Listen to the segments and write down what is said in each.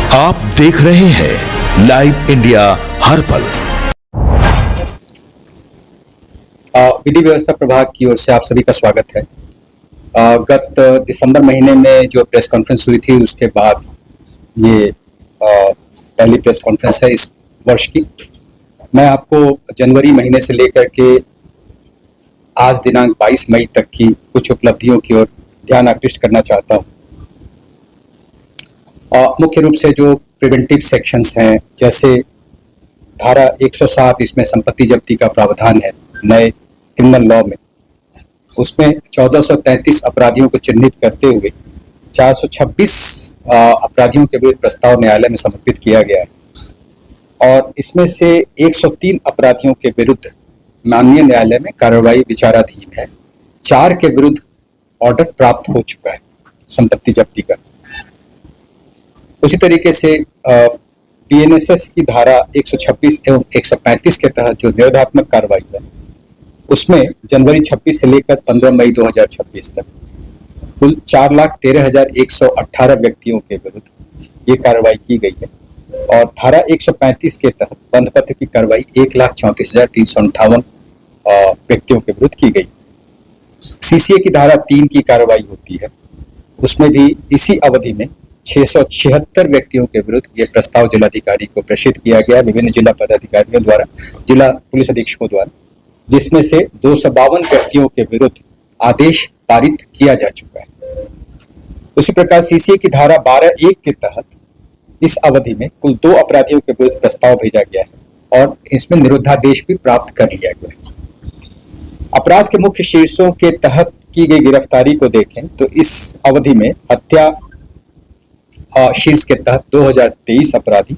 आप देख रहे हैं लाइव इंडिया हर पल। विधि व्यवस्था प्रभाग की ओर से आप सभी का स्वागत है। गत दिसंबर महीने में जो प्रेस कॉन्फ्रेंस हुई थी उसके बाद ये पहली प्रेस कॉन्फ्रेंस है इस वर्ष की। मैं आपको जनवरी महीने से लेकर के आज दिनांक 22 मई तक की कुछ उपलब्धियों की ओर ध्यान आकृष्ट करना चाहता हूँ। मुख्य रूप से जो प्रिवेंटिव सेक्शंस हैं, जैसे धारा 107 इसमें संपत्ति जब्ती का प्रावधान है नए क्रिमिनल लॉ में, उसमें 1433 अपराधियों को चिन्हित करते हुए 426 अपराधियों के विरुद्ध प्रस्ताव न्यायालय में समर्पित किया गया है और इसमें से 103 अपराधियों के विरुद्ध माननीय न्यायालय में कार्रवाई विचाराधीन है। 4 के विरुद्ध ऑर्डर प्राप्त हो चुका है संपत्ति जब्ती का। उसी तरीके से पीएनएसएस की धारा 126 एवं 135 के तहत जो निरोधात्मक कार्रवाई है, उसमें जनवरी 26 से लेकर 15 मई 2026 तक कुल 4,13,118 व्यक्तियों के विरुद्ध ये कार्रवाई की गई है और धारा 135 के तहत बंध पत्र की कार्रवाई 1,34,358 व्यक्तियों के विरुद्ध की गई। सीसीए की धारा 3 की कार्रवाई होती है, उसमें भी इसी अवधि में 676 व्यक्तियों के विरुद्ध ये प्रस्ताव जिलाधिकारी को प्रेषित किया गया विभिन्न जिला पदाधिकारियों द्वारा, जिला पुलिस अधीक्षकों द्वारा, जिसमें से 252 व्यक्तियों के विरुद्ध आदेश पारित किया जा चुका है। उसी प्रकार सीसीए की धारा 12(1) के तहत इस अवधि में कुल 2 अपराधियों के विरुद्ध प्रस्ताव भेजा गया है और इसमें निरुद्धादेश भी प्राप्त कर लिया गया है। अपराध के मुख्य शीर्षों के तहत की गई गिरफ्तारी को देखें तो इस अवधि में हत्या शीर्ष के तहत 2023 अपराधी,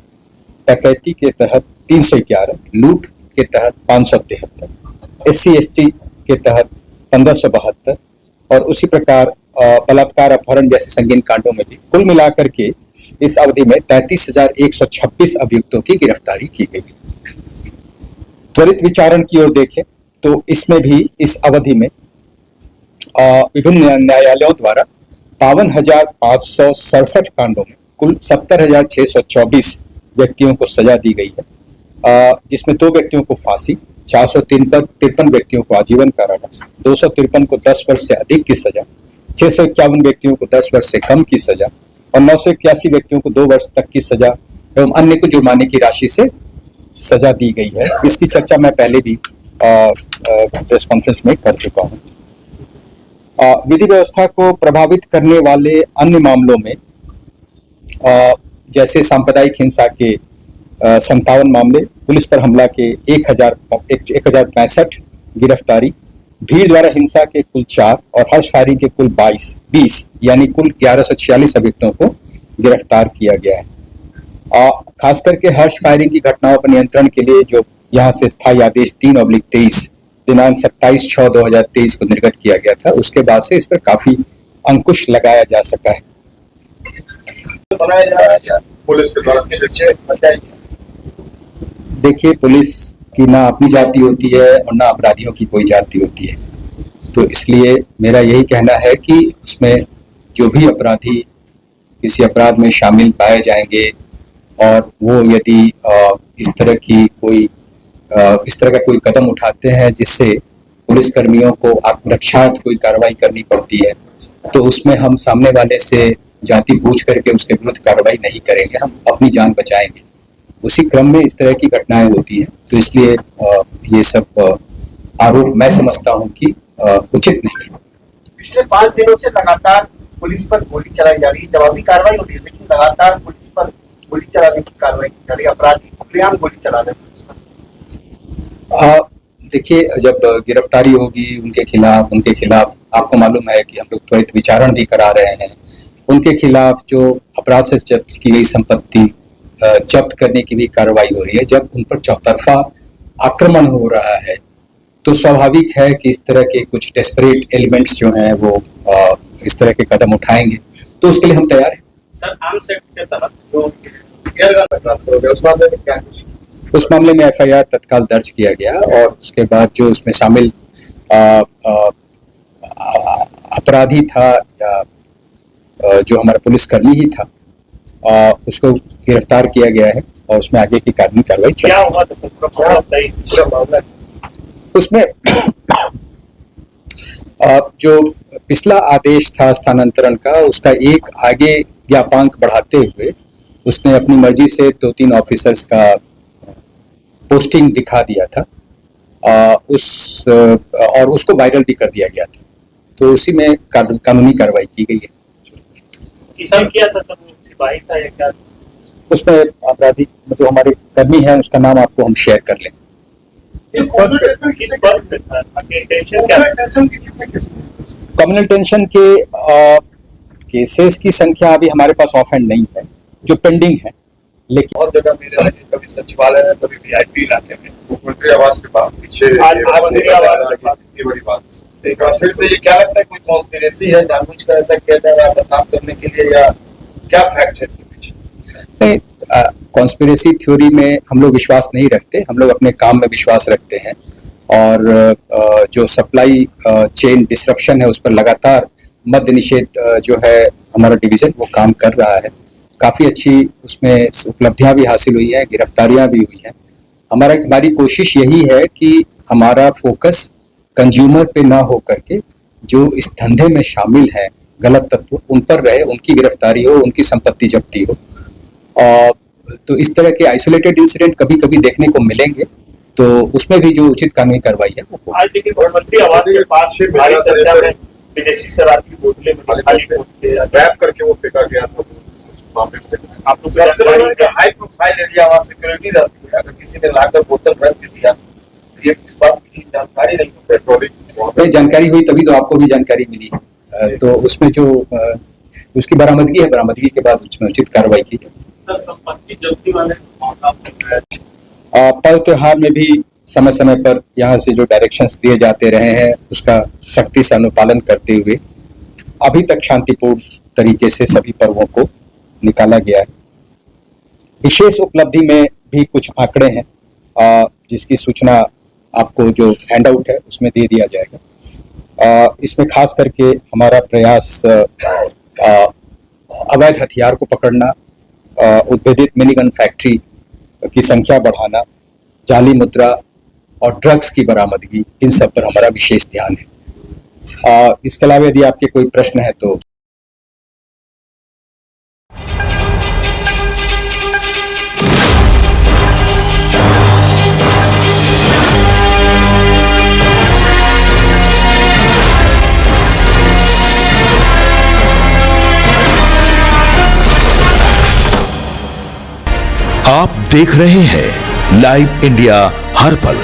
डकैती के तहत 311, लूट के तहत 573, SC/ST के तहत 1572 और उसी प्रकार बलात्कार, अपहरण जैसे संगीन कांडों में भी कुल मिलाकर के इस अवधि में 33,126 अभियुक्तों की गिरफ्तारी की गई। त्वरित विचारण की ओर देखें तो इसमें भी इस अवधि में विभिन्न न्यायालयों द्वारा 52,567 कांडों में कुल 70,624 व्यक्तियों को सजा दी गई है, जिसमें 2 व्यक्तियों को फांसी, 453 व्यक्तियों को आजीवन कारावास, 253 को 10 वर्ष से अधिक की सजा, 651 व्यक्तियों को 10 वर्ष से कम की सजा और 981 व्यक्तियों को 2 वर्ष तक की सजा एवं अन्य को जुर्माने की राशि से सजा दी गई है। इसकी चर्चा मैं पहले भी प्रेस कॉन्फ्रेंस में कर चुका हूँ। विधि व्यवस्था को प्रभावित करने वाले अन्य मामलों में जैसे सांप्रदायिक हिंसा के 57 मामले, पुलिस पर हमला के 1065 गिरफ्तारी, भीड़ द्वारा हिंसा के कुल 4 और हर्ष फायरिंग के कुल 20 यानी कुल 1146 अभियुक्तों को गिरफ्तार किया गया है। खास करके हर्ष फायरिंग की घटनाओं पर नियंत्रण के लिए जो यहाँ से स्थायी आदेश 3/23 दिनांक 27/6/2023 को निर्गत किया गया था, उसके बाद से इस पर काफी अंकुश लगाया जा सका है। पुलिस के द्वारा देखिए, पुलिस की ना अपनी जाति होती है और ना अपराधियों की कोई जाति होती है, तो इसलिए मेरा यही कहना है कि उसमें जो भी अपराधी किसी अपराध में शामिल पाए जाएंगे और वो यदि इस तरह का कोई कदम उठाते हैं जिससे पुलिसकर्मियों को आत्मरक्षार्थ कोई कार्रवाई करनी पड़ती है, तो उसमें हम सामने वाले से जाति पूछ करके उसके विरुद्ध कार्रवाई नहीं करेंगे, हम अपनी जान बचाएंगे। उसी क्रम में इस तरह की घटनाएं होती हैं, तो इसलिए ये सब आरोप मैं समझता हूं कि उचित नहीं है। पिछले 5 दिनों से लगातार पुलिस पर गोली चलाई जा रही है, जवाबी कार्रवाई हो रही है, लेकिन लगातार पुलिस पर गोली चलाने की कार्रवाई की जा रही है, अपराधी खुलेआम गोली चला रहे हैं। देखिए, जब गिरफ्तारी होगी उनके खिलाफ आपको मालूम है कि हम लोग त्वरित विचारण भी करा रहे हैं। उनके खिलाफ जो अपराध से जब्त की गई संपत्ति जब्त करने की भी कार्रवाई हो रही है। जब उन पर चौतरफा आक्रमण हो रहा है तो स्वाभाविक है कि इस तरह के कुछ डेस्परेट एलिमेंट्स जो हैं वो इस तरह के कदम उठाएंगे, तो उसके लिए हम तैयार हैं। सर, आर्म्स एक्ट के तहत जो एयरगन ट्रांसफर हो गया, उस मामले में क्या कुछ? उस मामले में एफआईआर तत्काल दर्ज किया गया और उसके बाद जो उसमें शामिल अपराधी था या जो हमारा पुलिसकर्मी ही था, उसको गिरफ्तार किया गया है और उसमें आगे की कानूनी कार्रवाई चल क्या हुआ था सर? पूरा मामला उसमें जो पिछला आदेश था स्थानांतरण का, उसका एक आगे ज्ञापांक बढ़ाते हुए उसने अपनी मर्जी से 2-3 ऑफिसर्स का पोस्टिंग दिखा दिया था, और उसको वायरल भी कर दिया गया था। तो उसी में कानूनी कार्रवाई की गई है। किसान किया था सर? सिपाही था या क्या? उसमें अपराधी जो हमारे कर्मी हैं उसका नाम आपको हम शेयर कर लें। किस पद पे था? इंटेंशन क्या था? कम्युनल टेंशन के केसेस की संख्या अभी हमारे पास ऑफ हैंड नहीं है, जो पेंडिंग है, लेकिन बहुत जगह मेरे हैं, कभी सचिवालय है, कभी वीआईपी इलाके में, मुख्यमंत्री आवास के पास पीछे मुख्यमंत्री आवास के पास। ये बड़ी बात है। एक बार फिर से ये क्या लगता है, कोई कॉन्स्पिरेसी है, जानबूझकर ऐसा किया जा रहा है बदनाम करने के लिए, या क्या फैक्ट है इसके पीछे? नहीं, कॉन्स्पिरेसी थ्योरी में हम लोग विश्वास नहीं रखते। हम लोग अपने काम में विश्वास रखते हैं, और जो सप्लाई चेन डिसरप्शन है उस पर लगातार मद्य निषेध जो है हमारा डिवीजन वो काम कर रहा है। काफ़ी अच्छी उसमें उपलब्धियां भी हासिल हुई हैं, गिरफ्तारियां भी हुई हैं। हमारी कोशिश यही है कि हमारा फोकस कंज्यूमर पे ना हो करके जो इस धंधे में शामिल हैं गलत तत्व, उन पर रहे, उनकी गिरफ्तारी हो, उनकी संपत्ति जब्ती हो। तो इस तरह के आइसोलेटेड इंसिडेंट कभी कभी देखने को मिलेंगे, तो उसमें भी जो उचित कानूनी कार्रवाई है वो होगी। आज देखिए मुख्यमंत्री आवास के पास से भारी संख्या में विदेशी शराब की बोतलें खाली रैप करके वो फेंका गया था। आप लोग सबसे बड़ा हाई प्रोफाइल एरिया, वहाँ सिक्योरिटी रहती है। अगर किसी ने लाकर बोतल रख दिया, ये इस बात की जानकारी नहीं, पेट्रोलिंग जानकारी हुई तभी तो आपको भी जानकारी मिली। तो उसमें जो उसकी बरामदगी है, बरामदगी के बाद उसमें उचित कार्रवाई की। संपत्ति जब्ती वाले पर्व त्योहार में भी समय समय पर यहाँ से जो डायरेक्शंस दिए जाते रहे हैं उसका सख्ती से अनुपालन करते हुए अभी तक शांतिपूर्ण तरीके से सभी पर्वों को निकाला गया है। विशेष उपलब्धि में भी कुछ आंकड़े हैं, जिसकी सूचना आपको जो हैंडआउट है उसमें दे दिया जाएगा। इसमें खास करके हमारा प्रयास अवैध हथियार को पकड़ना, उद्भेदित मिनीगन फैक्ट्री की संख्या बढ़ाना, जाली मुद्रा और ड्रग्स की बरामदगी, इन सब पर हमारा विशेष ध्यान है। इसके अलावा यदि आपके कोई प्रश्न है तो आप देख रहे हैं लाइव इंडिया हर पल।